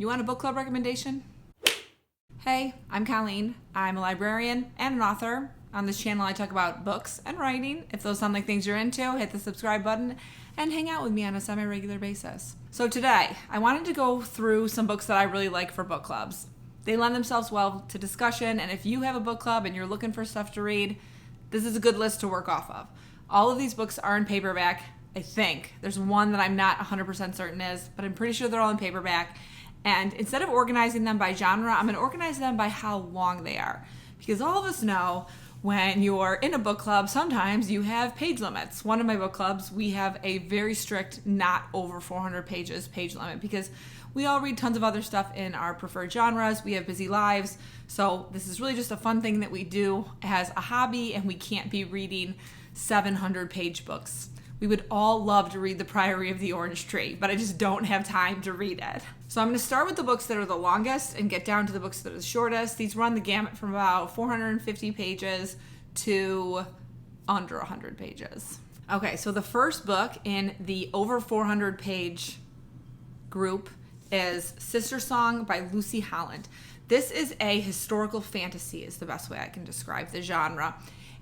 You want a book club recommendation? Hey, I'm Colleen. I'm a librarian and an author. On this channel, I talk about books and writing. If those sound like things you're into, hit the subscribe button and hang out with me on a semi-regular basis. So today, I wanted to go through some books that I really like for book clubs. They lend themselves well to discussion, and if you have a book club and you're looking for stuff to read, this is a good list to work off of. All of these books are in paperback, I think. There's one that I'm not 100% certain is, but I'm pretty sure they're all in paperback. And instead of organizing them by genre, I'm going to organize them by how long they are. Because all of us know when you're in a book club, sometimes you have page limits. One of my book clubs, we have a very strict, not over 400 pages page limit because we all read tons of other stuff in our preferred genres. We have busy lives. So this is really just a fun thing that we do as a hobby, and we can't be reading 700 page books. We would all love to read The Priory of the Orange Tree, but I just don't have time to read it. So I'm going to start with the books that are the longest and get down to the books that are the shortest. These run the gamut from about 450 pages to under 100 pages. Okay, so the first book in the over 400 page group is Sistersong by Lucy Holland. This is a historical fantasy, is the best way I can describe the genre.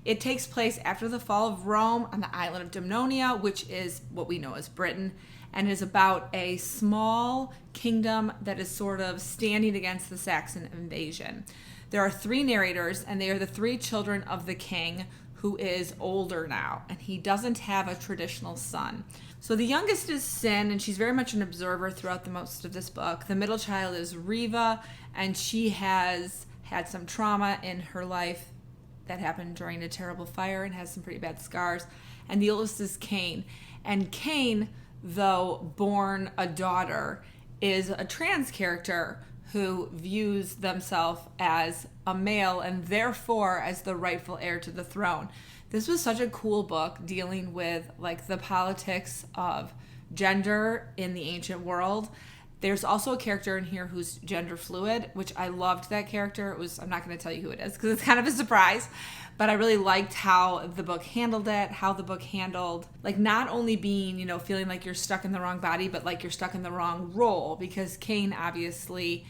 It takes place after the fall of Rome on the island of Donoghue, which is what we know as Britain, and is about a small kingdom that is sort of standing against the Saxon invasion. There are three narrators, and they are the three children of the king, who is older now, and he doesn't have a traditional son. So the youngest is Sin, and she's very much an observer throughout the most of this book. The middle child is Riva, and she has had some trauma in her life that happened during a terrible fire and has some pretty bad scars. And the oldest is Cain. And Cain, though born a daughter, is a trans character who views themselves as a male and therefore as the rightful heir to the throne. This was such a cool book dealing with like the politics of gender in the ancient world. There's also a character in here who's gender fluid, which I loved that character. I'm not going to tell you who it is because it's kind of a surprise, but I really liked how the book handled it, how the book handled like not only being, feeling like you're stuck in the wrong body, but like you're stuck in the wrong role, because Cain obviously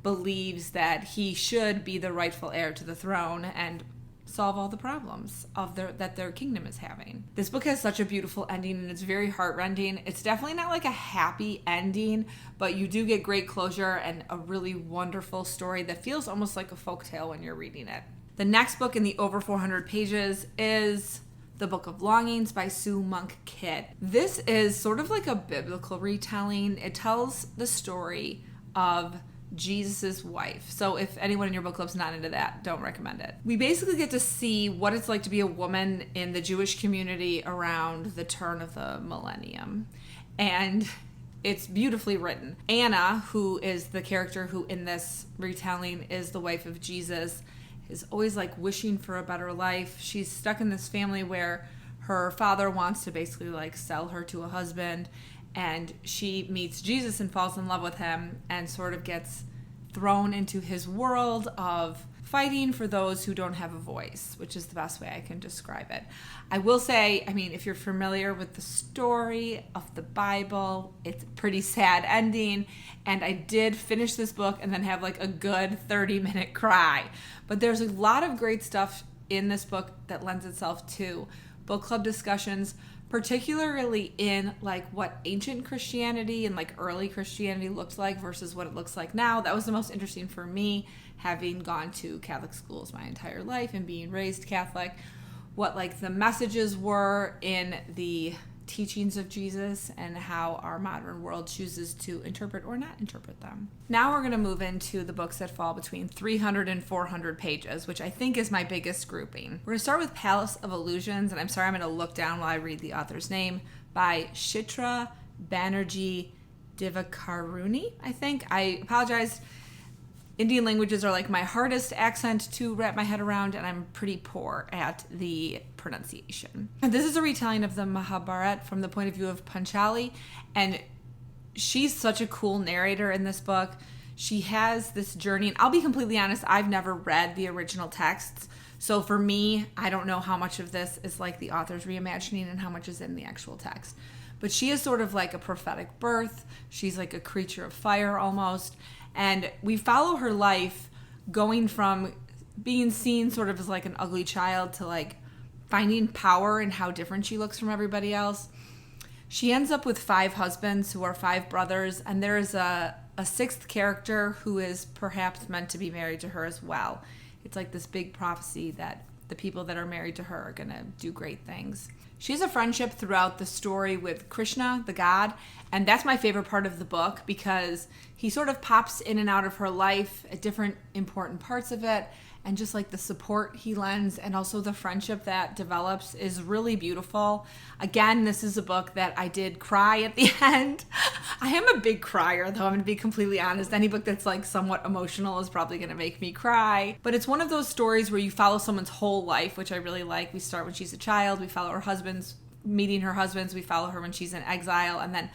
believes that he should be the rightful heir to the throne and solve all the problems that their kingdom is having. This book has such a beautiful ending, and it's very heartrending. It's definitely not like a happy ending, but you do get great closure and a really wonderful story that feels almost like a folktale when you're reading it. The next book in the over 400 pages is The Book of Longings by Sue Monk Kidd. This is sort of like a biblical retelling. It tells the story of Jesus' wife. So if anyone in your book club's not into that, don't recommend it. We basically get to see what it's like to be a woman in the Jewish community around the turn of the millennium. And it's beautifully written. Anna, who is the character who in this retelling is the wife of Jesus, is always like wishing for a better life. She's stuck in this family where her father wants to basically like sell her to a husband, and she meets Jesus and falls in love with him and sort of gets thrown into his world of fighting for those who don't have a voice, which is the best way I can describe it. I will say, if you're familiar with the story of the Bible, it's a pretty sad ending, and I did finish this book and then have like a good 30-minute cry. But there's a lot of great stuff in this book that lends itself to book club discussions, particularly in like what ancient Christianity and like early Christianity looked like versus what it looks like now. That was the most interesting for me, having gone to Catholic schools my entire life and being raised Catholic, what like the messages were in the teachings of Jesus and how our modern world chooses to interpret or not interpret them. Now we're going to move into the books that fall between 300 and 400 pages, which I think is my biggest grouping. We're going to start with Palace of Illusions, and I'm sorry I'm going to look down while I read the author's name, by Chitra, Banerjee, Divakaruni, I think. I apologize. Indian languages are like my hardest accent to wrap my head around, and I'm pretty poor at the pronunciation. This is a retelling of the Mahabharata from the point of view of Panchali, and she's such a cool narrator in this book. She has this journey, and I'll be completely honest, I've never read the original texts, so for me, I don't know how much of this is like the author's reimagining and how much is in the actual text. but she is sort of like a prophetic birth. She's like a creature of fire almost. And we follow her life going from being seen sort of as like an ugly child to like finding power and how different she looks from everybody else. She ends up with 5 husbands who are 5 brothers, and there is a 6th character who is perhaps meant to be married to her as well. It's like this big prophecy that the people that are married to her are going to do great things. She has a friendship throughout the story with Krishna, the god, and that's my favorite part of the book because he sort of pops in and out of her life at different important parts of it, and just like the support he lends and also the friendship that develops is really beautiful. Again, this is a book that I did cry at the end. I am a big crier, though, I'm going to be completely honest. Any book that's like somewhat emotional is probably going to make me cry. But it's one of those stories where you follow someone's whole life, which I really like. We start when she's a child, we follow her husbands, meeting her husbands, we follow her when she's in exile, and then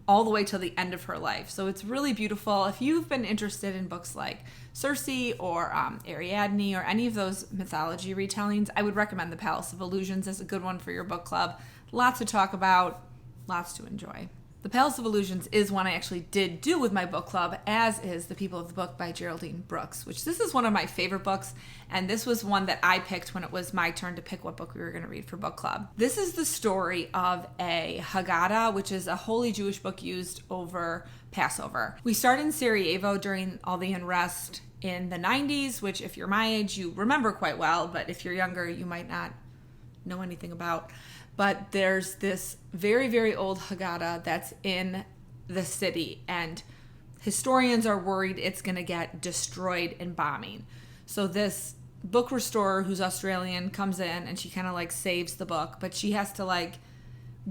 all the way till the end of her life. So it's really beautiful. If you've been interested in books like Circe or Ariadne or any of those mythology retellings, I would recommend The Palace of Illusions as a good one for your book club. Lots to talk about, lots to enjoy. The Palace of Illusions is one I actually did do with my book club, as is The People of the Book by Geraldine Brooks, which this is one of my favorite books, and this was one that I picked when it was my turn to pick what book we were going to read for book club. This is the story of a Haggadah, which is a holy Jewish book used over Passover. We start in Sarajevo during all the unrest in the 90s, which if you're my age, you remember quite well, but if you're younger, you might not know anything about. But there's this very, very old Haggadah that's in the city, and historians are worried it's going to get destroyed in bombing. So this book restorer, who's Australian, comes in and she kind of like saves the book, but she has to like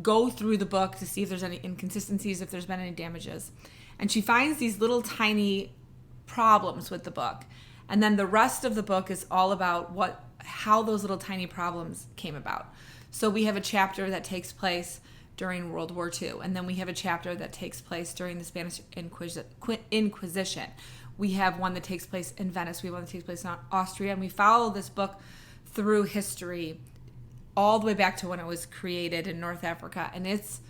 go through the book to see if there's any inconsistencies, if there's been any damages. And she finds these little tiny problems with the book. And then the rest of the book is all about how those little tiny problems came about. So we have a chapter that takes place during World War II, and then we have a chapter that takes place during the Spanish Inquisition. We have one that takes place in Venice. We have one that takes place in Austria, and we follow this book through history all the way back to when it was created in North Africa, and it's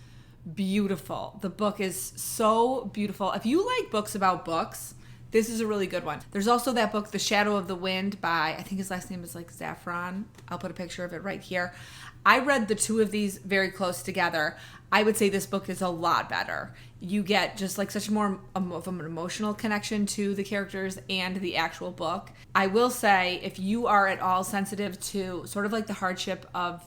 beautiful. The book is so beautiful. If you like books about books, this is a really good one. There's also that book, The Shadow of the Wind by, I think his last name is like Zafran. I'll put a picture of it right here. I read the 2 of these very close together. I would say this book is a lot better. You get just like such more of an emotional connection to the characters and the actual book. I will say, if you are at all sensitive to sort of like the hardship of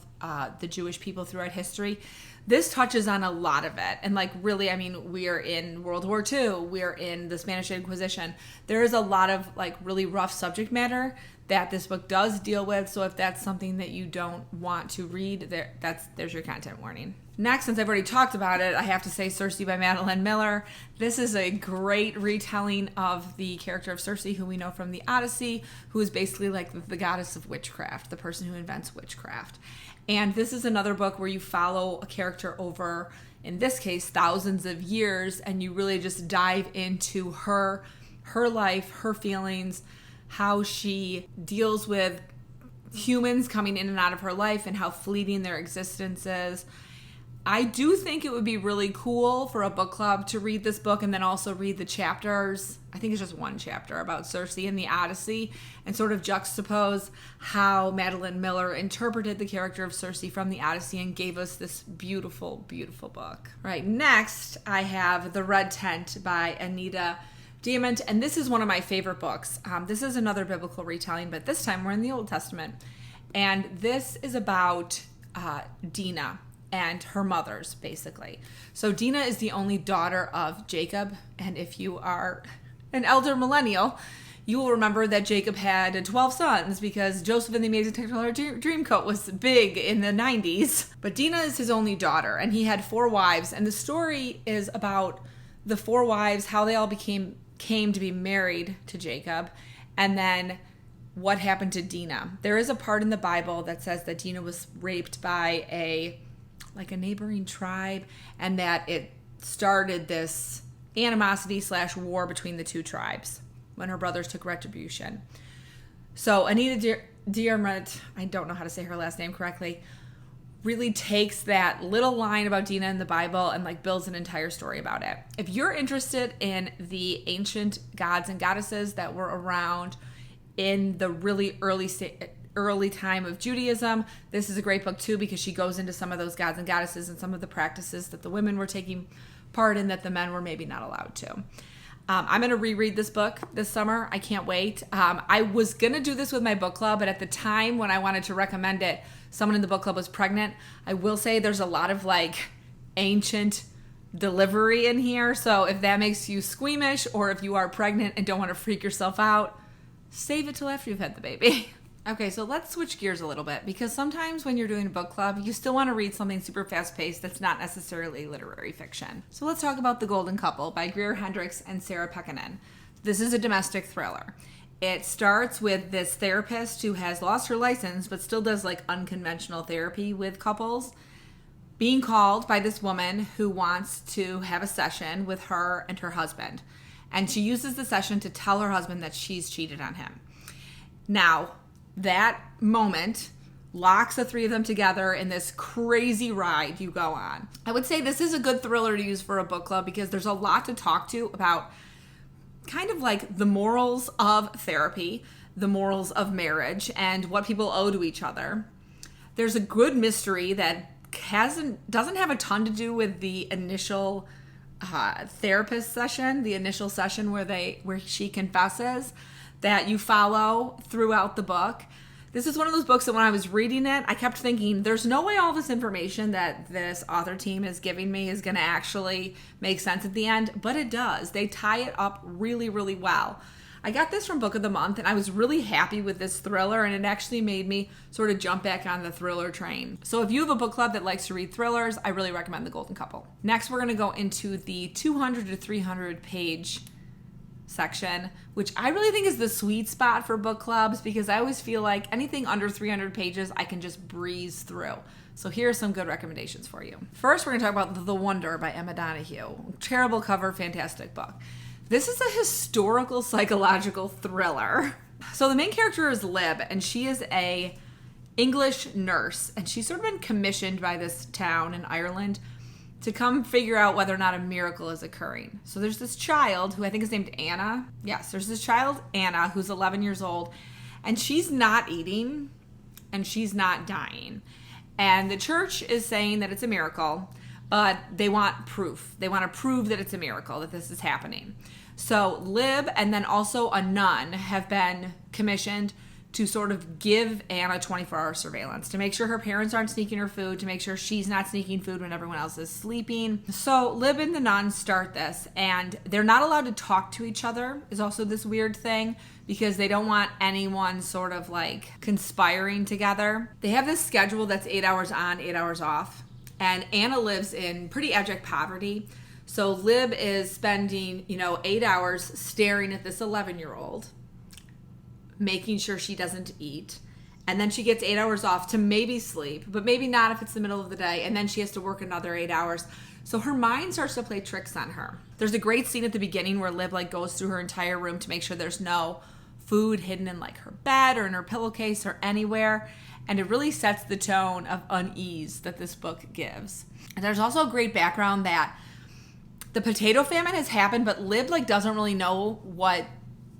the Jewish people throughout history, this touches on a lot of it. And like really, I mean, we're in World War II, we're in the Spanish Inquisition. There is a lot of like really rough subject matter that this book does deal with. So if that's something that you don't want to read, there's your content warning. Next, since I've already talked about it, I have to say Circe by Madeline Miller. This is a great retelling of the character of Circe, who we know from the Odyssey, who is basically like the goddess of witchcraft, the person who invents witchcraft. And this is another book where you follow a character over, in this case, thousands of years, and you really just dive into her life, her feelings, how she deals with humans coming in and out of her life and how fleeting their existence is. I do think it would be really cool for a book club to read this book and then also read the chapters. I think it's just one chapter about Circe and the Odyssey, and sort of juxtapose how Madeline Miller interpreted the character of Circe from the Odyssey and gave us this beautiful, beautiful book. Right, next I have The Red Tent by Anita, Diamant, and this is one of my favorite books. This is another biblical retelling, but this time we're in the Old Testament. And this is about Dinah and her mothers, basically. So Dinah is the only daughter of Jacob, and if you are an elder millennial, you will remember that Jacob had 12 sons because Joseph and the Amazing Technicolor Dreamcoat was big in the 90s. But Dinah is his only daughter, and he had 4 wives, and the story is about the 4 wives, how they all came to be married to Jacob, and then what happened to Dinah. There is a part in the Bible that says that Dinah was raped by a neighboring tribe, and that it started this animosity / war between the 2 tribes when her brothers took retribution. So Anita Diarmuid, I don't know how to say her last name correctly, really takes that little line about Dina in the Bible and like builds an entire story about it. If you're interested in the ancient gods and goddesses that were around in the really early time of Judaism, this is a great book too, because she goes into some of those gods and goddesses and some of the practices that the women were taking part in that the men were maybe not allowed to. I'm going to reread this book this summer. I can't wait. I was going to do this with my book club, but at the time when I wanted to recommend it, someone in the book club was pregnant. I will say there's a lot of like ancient delivery in here. So if that makes you squeamish, or if you are pregnant and don't want to freak yourself out, save it till after you've had the baby. Okay, so let's switch gears a little bit, because sometimes when you're doing a book club, you still want to read something super fast-paced that's not necessarily literary fiction. So let's talk about The Golden Couple by Greer, Hendricks, and Sarah Pekkanen. This is a domestic thriller. It starts with this therapist who has lost her license but still does like unconventional therapy with couples, being called by this woman who wants to have a session with her and her husband. And she uses the session to tell her husband that she's cheated on him. Now, that moment locks the three of them together in this crazy ride you go on. I would say this is a good thriller to use for a book club, because there's a lot to talk to about kind of like the morals of therapy, the morals of marriage, and what people owe to each other. There's a good mystery that doesn't have a ton to do with the initial therapist session, the initial session where she confesses, that you follow throughout the book. This is one of those books that when I was reading it, I kept thinking, there's no way all this information that this author team is giving me is going to actually make sense at the end, but it does. They tie it up really, really well. I got this from Book of the Month, and I was really happy with this thriller, and it actually made me sort of jump back on the thriller train. So if you have a book club that likes to read thrillers, I really recommend The Golden Couple. Next, we're going to go into the 200 to 300 page section, which I really think is the sweet spot for book clubs, because I always feel like anything under 300 pages I can just breeze through. So here are some good recommendations for you. First, we're going to talk about The Wonder by Emma Donoghue. Terrible cover, fantastic book. This is a historical psychological thriller. So the main character is Lib, and she is a English nurse, and she's sort of been commissioned by this town in Ireland to come figure out whether or not a miracle is occurring. So there's this child who I think is named Anna. Yes, there's this child, Anna, who's 11 years old, and she's not eating and she's not dying. And the church is saying that it's a miracle, but they want proof. They want to prove that it's a miracle, that this is happening. So Lib and then also a nun have been commissioned to sort of give Anna 24-hour surveillance, to make sure her parents aren't sneaking her food, to make sure she's not sneaking food when everyone else is sleeping. So Lib and the nun start this, and they're not allowed to talk to each other, is also this weird thing, because they don't want anyone sort of like conspiring together. They have this schedule that's 8 hours on, 8 hours off, and Anna lives in pretty abject poverty. So Lib is spending, 8 hours staring at this 11-year-old, making sure she doesn't eat. And then she gets 8 hours off to maybe sleep, but maybe not if it's the middle of the day. And then she has to work another 8 hours. So her mind starts to play tricks on her. There's a great scene at the beginning where Lib goes through her entire room to make sure there's no food hidden in her bed or in her pillowcase or anywhere. And it really sets the tone of unease that this book gives. And there's also a great background that the potato famine has happened, but Lib doesn't really know what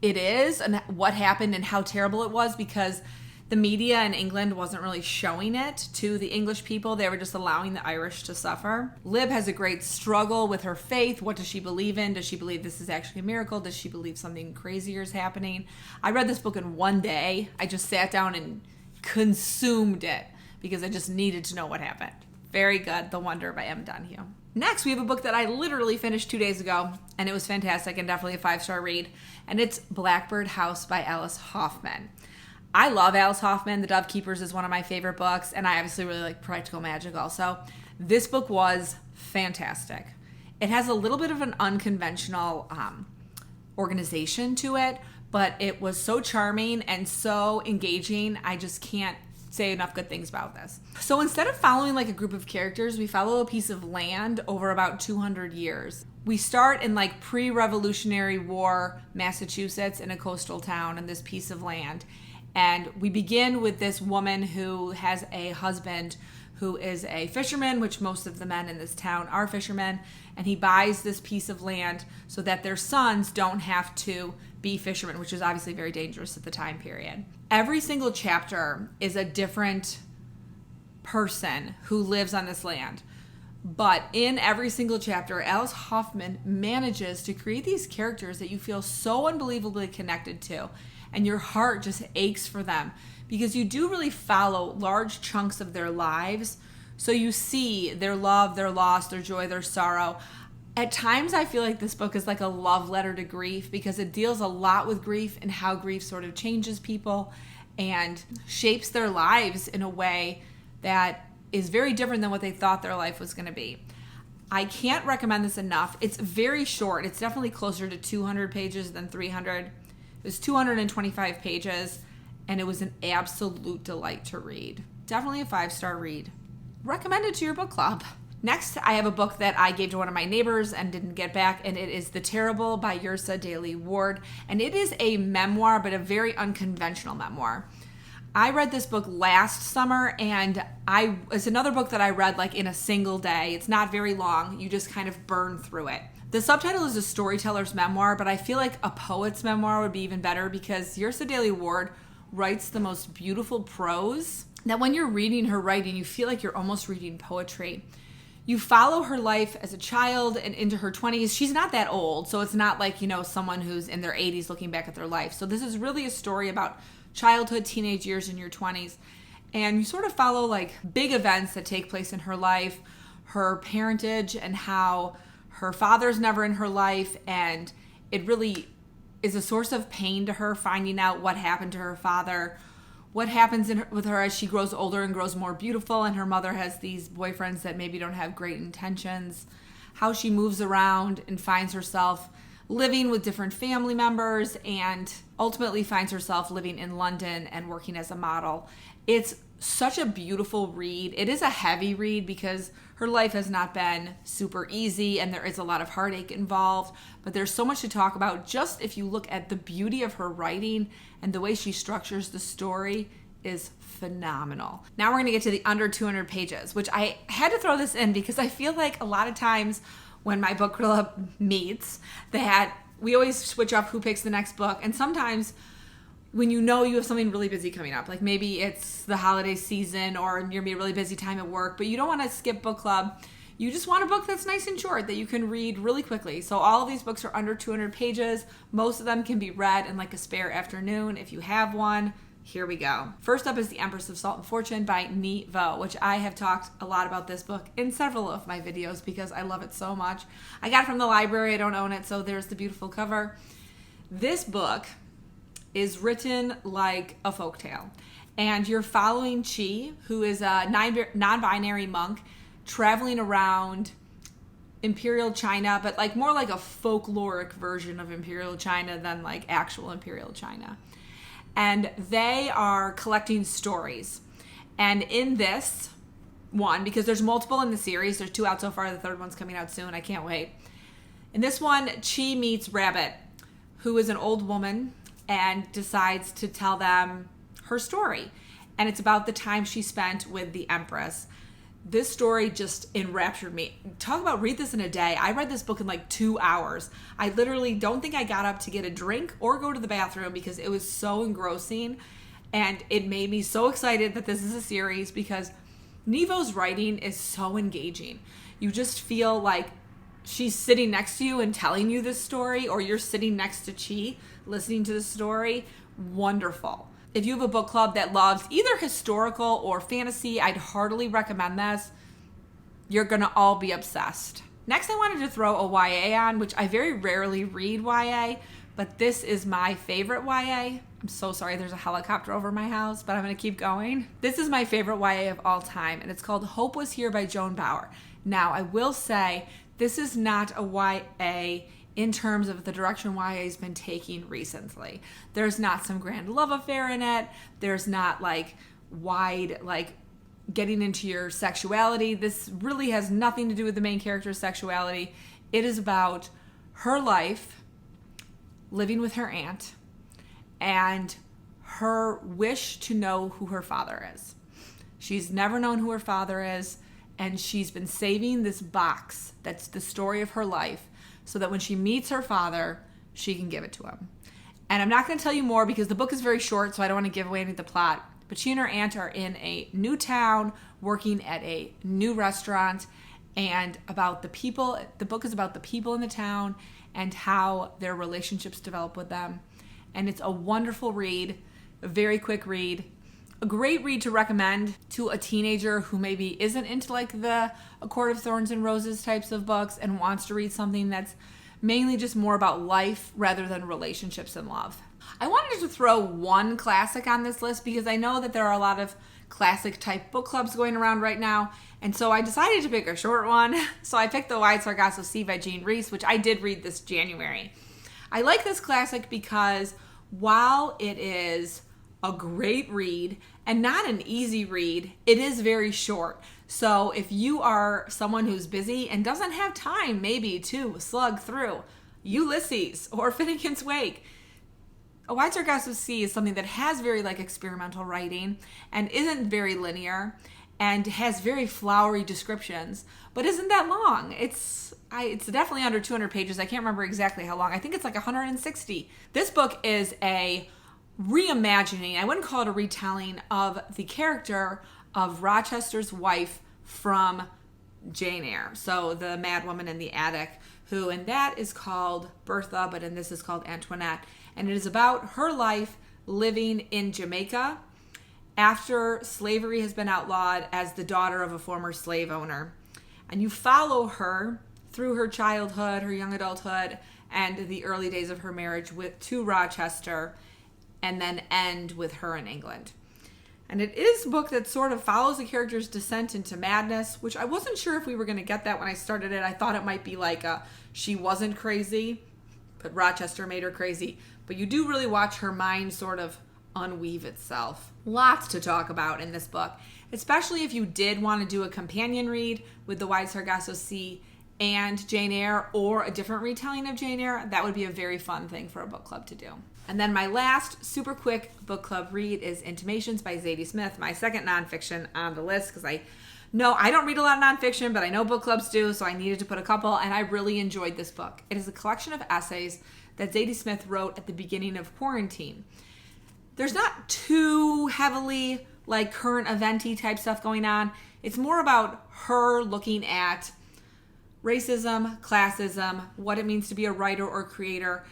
it is and what happened and how terrible it was, because the media in England wasn't really showing it to the English people. They were just allowing the Irish to suffer. Lib has a great struggle with her faith. What does she believe in? Does she believe this is actually a miracle? Does she believe something crazier is happening? I read this book in one day. I just sat down and consumed it because I just needed to know what happened. Very good. The Wonder by Emma Donoghue. Next, we have a book that I literally finished 2 days ago, and it was fantastic and definitely a 5-star read, and it's Blackbird House by Alice Hoffman. I love Alice Hoffman. The Dove Keepers is one of my favorite books, and I obviously really like Practical Magic also. This book was fantastic. It has a little bit of an unconventional organization to it, but it was so charming and so engaging. I just can't say enough good things about this. So instead of following a group of characters, we follow a piece of land over about 200 years. We start in pre-Revolutionary War Massachusetts in a coastal town in this piece of land. And we begin with this woman who has a husband who is a fisherman, which most of the men in this town are fishermen, and he buys this piece of land so that their sons don't have to be fishermen, which is obviously very dangerous at the time period. Every single chapter is a different person who lives on this land. But in every single chapter, Alice Hoffman manages to create these characters that you feel so unbelievably connected to, and your heart just aches for them because you do really follow large chunks of their lives. So you see their love, their loss, their joy, their sorrow. At times, I feel like this book is like a love letter to grief because it deals a lot with grief and how grief sort of changes people and shapes their lives in a way that is very different than what they thought their life was going to be. I can't recommend this enough. It's very short. It's definitely closer to 200 pages than 300. It was 225 pages, and it was an absolute delight to read. Definitely a 5-star read. Recommend it to your book club. Next, I have a book that I gave to one of my neighbors and didn't get back, and it is The Terrible by Yrsa Daley-Ward. And it is a memoir, but a very unconventional memoir. I read this book last summer, and it's another book that I read like in a single day. It's not very long. You just kind of burn through it. The subtitle is A Storyteller's Memoir, but I feel like a poet's memoir would be even better because Yrsa Daley-Ward writes the most beautiful prose that when you're reading her writing, you feel like you're almost reading poetry. You follow her life as a child and into her 20s. She's not that old, so it's not like, someone who's in their 80s looking back at their life. So this is really a story about childhood, teenage years, and your 20s. And you sort of follow like big events that take place in her life, her parentage, and how her father's never in her life. And it really is a source of pain to her, finding out what happened to her father, what happens with her as she grows older and grows more beautiful, and her mother has these boyfriends that maybe don't have great intentions, how she moves around and finds herself living with different family members and ultimately finds herself living in London and working as a model. It's such a beautiful read. It is a heavy read because her life has not been super easy and there is a lot of heartache involved, but there's so much to talk about just if you look at the beauty of her writing and the way she structures the story is phenomenal. Now we're going to get to the under 200 pages, which I had to throw this in because I feel like a lot of times when my book club meets, that we always switch up who picks the next book. And sometimes when you have something really busy coming up, like maybe it's the holiday season or you're going to be a really busy time at work, but you don't want to skip book club. You just want a book that's nice and short that you can read really quickly. So all of these books are under 200 pages. Most of them can be read in like a spare afternoon if you have one. Here we go. First up is The Empress of Salt and Fortune by Nghi, which I have talked a lot about this book in several of my videos because I love it so much. I got it from the library. I don't own it, so there's the beautiful cover. This book is written like a folktale, and you're following Nghi, who is a non-binary monk traveling around Imperial China, but like more like a folkloric version of Imperial China than like actual Imperial China. And they are collecting stories. And in this one, because there's multiple in the series, there's 2 out so far, the 3rd one's coming out soon, I can't wait. In this one, Nghi meets Rabbit, who is an old woman, and decides to tell them her story. And it's about the time she spent with the Empress. This story just enraptured me. Talk about read this in a day. I read this book in like 2 hours. I literally don't think I got up to get a drink or go to the bathroom because it was so engrossing. And it made me so excited that this is a series because Nghi's writing is so engaging. You just feel like she's sitting next to you and telling you this story, or you're sitting next to Nghi listening to the story. Wonderful. If you have a book club that loves either historical or fantasy, I'd heartily recommend this. You're going to all be obsessed. Next, I wanted to throw a YA on, which I very rarely read YA, but this is my favorite YA. I'm so sorry there's a helicopter over my house, but I'm going to keep going. This is my favorite YA of all time, and it's called Hope Was Here by Joan Bauer. Now, I will say this is not a YA in terms of the direction YA's been taking recently. There's not some grand love affair in it. There's not like wide, like getting into your sexuality. This really has nothing to do with the main character's sexuality. It is about her life living with her aunt and her wish to know who her father is. She's never known who her father is, and she's been saving this box that's the story of her life so that when she meets her father, she can give it to him. And I'm not going to tell you more because the book is very short, so I don't want to give away any of the plot. But she and her aunt are in a new town, working at a new restaurant, and about the people. The book is about the people in the town and how their relationships develop with them. And it's a wonderful read, a very quick read, a great read to recommend to a teenager who maybe isn't into like the A Court of Thorns and Roses types of books and wants to read something that's mainly just more about life rather than relationships and love. I wanted to throw one classic on this list because I know that there are a lot of classic type book clubs going around right now, and so I decided to pick a short one. So I picked The Wide Sargasso Sea by Jean Rhys, which I did read this January. I like this classic because while it is a great read and not an easy read, it is very short. So if you are someone who's busy and doesn't have time maybe to slug through Ulysses or Finnegan's Wake, A Wide Sargasso Sea is something that has very like experimental writing and isn't very linear and has very flowery descriptions, but isn't that long. It's definitely under 200 pages. I can't remember exactly how long. I think it's like 160. This book is a reimagining, I wouldn't call it a retelling, of the character of Rochester's wife from Jane Eyre. So the mad woman in the attic, who in that is called Bertha, but in this is called Antoinette. And it is about her life living in Jamaica after slavery has been outlawed as the daughter of a former slave owner. And you follow her through her childhood, her young adulthood, and the early days of her marriage to Rochester, and then end with her in England. And it is a book that sort of follows the character's descent into madness, which I wasn't sure if we were going to get that when I started it. I thought it might be like she wasn't crazy, but Rochester made her crazy. But you do really watch her mind sort of unweave itself. Lots to talk about in this book, especially if you did want to do a companion read with The Wide Sargasso Sea and Jane Eyre, or a different retelling of Jane Eyre. That would be a very fun thing for a book club to do. And then my last super quick book club read is Intimations by Zadie Smith, my second nonfiction on the list, because I know I don't read a lot of nonfiction, but I know book clubs do, so I needed to put a couple, and I really enjoyed this book. It is a collection of essays that Zadie Smith wrote at the beginning of quarantine. There's not too heavily like current event-y type stuff going on. It's more about her looking at racism, classism, what it means to be a writer or creator.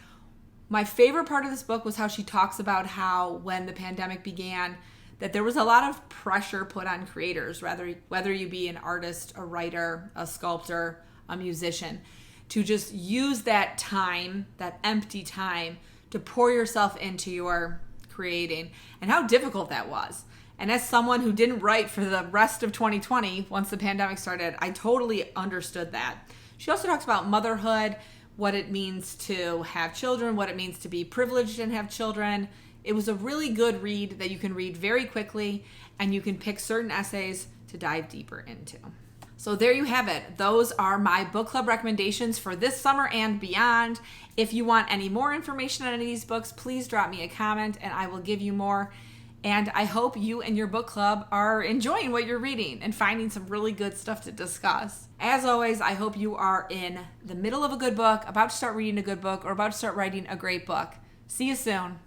My favorite part of this book was how she talks about how when the pandemic began, that there was a lot of pressure put on creators, whether you be an artist, a writer, a sculptor, a musician, to just use that time, that empty time, to pour yourself into your creating, and how difficult that was. And as someone who didn't write for the rest of 2020, once the pandemic started, I totally understood that. She also talks about motherhood, what it means to have children, what it means to be privileged and have children. It was a really good read that you can read very quickly, and you can pick certain essays to dive deeper into. So there you have it. Those are my book club recommendations for this summer and beyond. If you want any more information on any of these books, please drop me a comment and I will give you more. And I hope you and your book club are enjoying what you're reading and finding some really good stuff to discuss. As always, I hope you are in the middle of a good book, about to start reading a good book, or about to start writing a great book. See you soon.